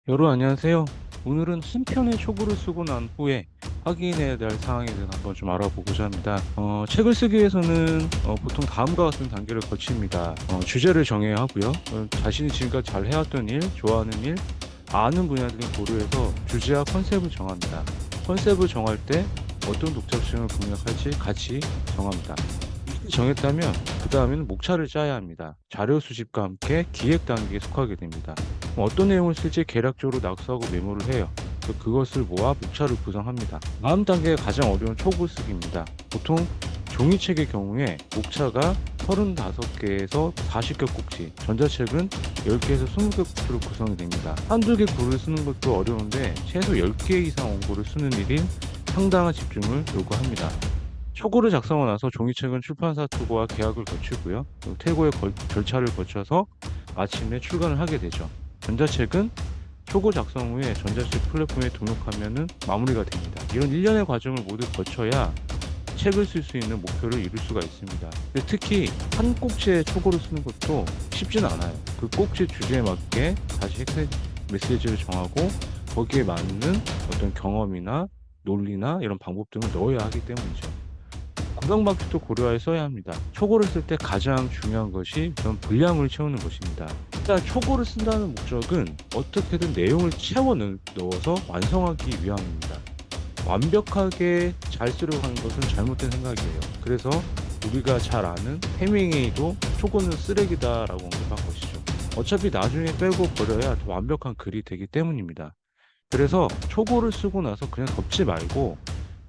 여러분 안녕하세요. 오늘은 한 편의 초고를 쓰고 난 후에 확인해야 될 사항에 대해서 한번 좀 알아보고자 합니다. 책을 쓰기 위해서는 보통 다음과 같은 단계를 거칩니다. 주제를 정해야 하고요. 자신이 지금까지 잘 해왔던 일, 좋아하는 일, 아는 분야 등을 고려해서 주제와 컨셉을 정합니다. 컨셉을 정할 때 어떤 독자층을 공략할지 같이 정합니다. 이렇게 정했다면 그 다음에는 목차를 짜야 합니다. 자료 수집과 함께 기획 단계에 속하게 됩니다. 어떤 내용을 쓸지 개략적으로 낙서하고 메모를 해요. 그것을 모아 목차를 구성합니다. 다음 단계가 가장 어려운 초고 쓰기입니다. 보통 종이책의 경우에 목차가 35개에서 40개 꼭지, 전자책은 10개에서 20개 꼭지로 구성이 됩니다. 한두 개 글을 쓰는 것도 어려운데 최소 10개 이상 원고를 쓰는 일이 상당한 집중을 요구합니다. 초고를 작성하고 나서 종이책은 출판사 투고와 계약을 거치고요. 퇴고의 절차를 거쳐서 마침내 출간을 하게 되죠. 전자책은 초고 작성 후에 전자책 플랫폼에 등록하면 마무리가 됩니다. 이런 일련의 과정을 모두 거쳐야 책을 쓸 수 있는 목표를 이룰 수가 있습니다. 근데 특히 한 꼭지에 초고를 쓰는 것도 쉽지는 않아요. 그 꼭지 주제에 맞게 다시 메시지를 정하고 거기에 맞는 어떤 경험이나 논리나 이런 방법 등을 넣어야 하기 때문이죠. 구성 방식도 고려하여 써야 합니다. 초고를 쓸 때 가장 중요한 것이 그런 분량을 채우는 것입니다. 일단 초고를 쓴다는 목적은 어떻게든 내용을 채워 넣어서 완성하기 위함입니다. 완벽하게 잘 쓰려고 하는 것은 잘못된 생각이에요. 그래서 우리가 잘 아는 해밍웨이도 초고는 쓰레기다라고 언급한 것이죠. 어차피 나중에 빼고 버려야 더 완벽한 글이 되기 때문입니다. 그래서 초고를 쓰고 나서 그냥 덮지 말고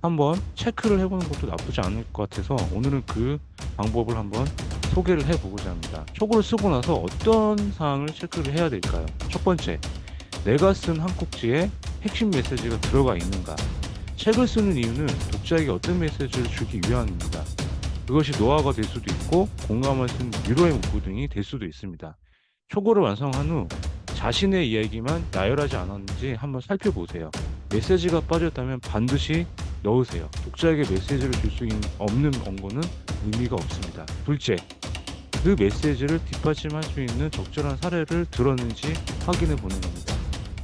한번 체크를 해보는 것도 나쁘지 않을 것 같아서 오늘은 그 방법을 한번 소개를 해보고자 합니다. 초고를 쓰고 나서 어떤 사항을 체크를 해야 될까요? 첫 번째, 내가 쓴 한 꼭지에 핵심 메시지가 들어가 있는가? 책을 쓰는 이유는 독자에게 어떤 메시지를 주기 위함입니다. 그것이 노하우가 될 수도 있고 공감할 수 있는 위로의 문구 등이 될 수도 있습니다. 초고를 완성한 후 자신의 이야기만 나열하지 않았는지 한번 살펴보세요. 메시지가 빠졌다면 반드시 넣으세요. 독자에게 메시지를 줄 수 없는 원고는 의미가 없습니다. 둘째, 그 메시지를 뒷받침할 수 있는 적절한 사례를 들었는지 확인해 보는 겁니다.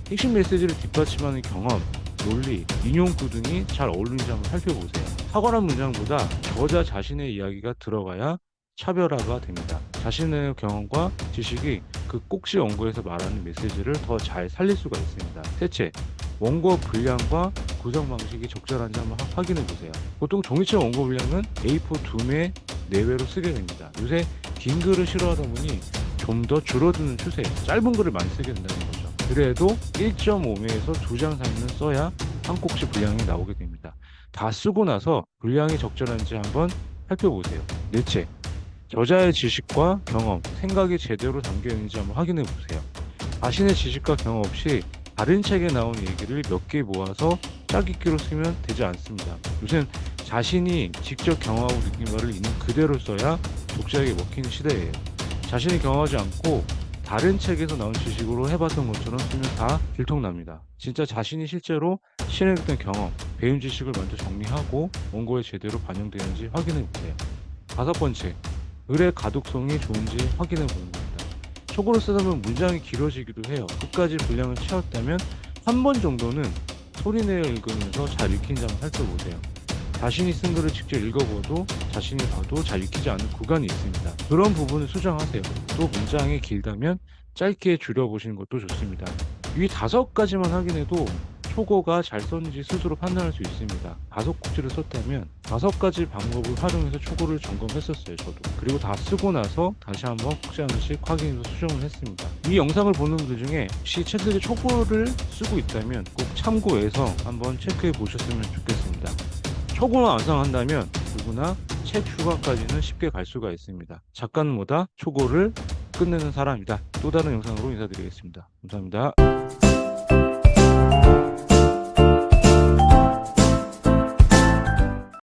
핵심 메시지를 뒷받침하는 경험, 논리, 인용구 등이 잘 어울리는지 한번 살펴보세요. 탁월한 문장보다 저자 자신의 이야기가 들어가야 차별화가 됩니다. 자신의 경험과 지식이 그 꼭지 원고에서 말하는 메시지를 더 잘 살릴 수가 있습니다. 셋째, 원고 분량과 구성 방식이 적절한지 한번 확인해 보세요. 보통 종이책 원고 분량은 A4 2매 내외로 쓰게 됩니다. 요새 긴 글을 싫어하다 보니 좀 더 줄어드는 추세예요. 짧은 글을 많이 쓰게 된다는 거죠. 그래도 1.5매에서 2장 사이는 써야 한 꼭지 분량이 나오게 됩니다. 다 쓰고 나서 분량이 적절한지 한번 살펴보세요. 넷째, 저자의 지식과 경험, 생각이 제대로 담겨 있는지 한번 확인해 보세요. 자신의 지식과 경험 없이 다른 책에 나온 얘기를 몇 개 모아서 짜깁기로 쓰면 되지 않습니다. 요새는 자신이 직접 경험하고 느낀 바를 있는 그대로 써야 독자에게 먹히는 시대예요. 자신이 경험하지 않고 다른 책에서 나온 지식으로 해봤던 것처럼 쓰면 다 들통납니다. 진짜 자신이 실제로 실행했던 경험, 배운 지식을 먼저 정리하고 원고에 제대로 반영되는지 확인해 보세요. 다섯 번째, 글의 가독성이 좋은지 확인해 보는 겁니다. 초고를 쓰다 보면 문장이 길어지기도 해요. 끝까지 분량을 채웠다면 한 번 정도는 소리내어 읽으면서 잘 읽힌지 한번 살펴보세요. 자신이 쓴 글을 직접 읽어봐도 자신이 봐도 잘 읽히지 않는 구간이 있습니다. 그런 부분을 수정하세요. 또 문장이 길다면 짧게 줄여보시는 것도 좋습니다. 이 5가지만 확인해도 초고가 잘 썼는지 스스로 판단할 수 있습니다. 5꼭지를 썼다면 5가지 방법을 활용해서 초고를 점검했었어요, 저도. 그리고 다 쓰고 나서 다시 한번 꼭지 하나씩 확인해서 수정을 했습니다. 이 영상을 보는 분들 중에 혹시 책 쓰기 초고를 쓰고 있다면 꼭 참고해서 한번 체크해 보셨으면 좋겠습니다. 초고만 완성한다면 누구나 책 휴가까지는 쉽게 갈 수가 있습니다. 작가는 뭐다? 초고를 끝내는 사람이다. 또 다른 영상으로 인사드리겠습니다. 감사합니다.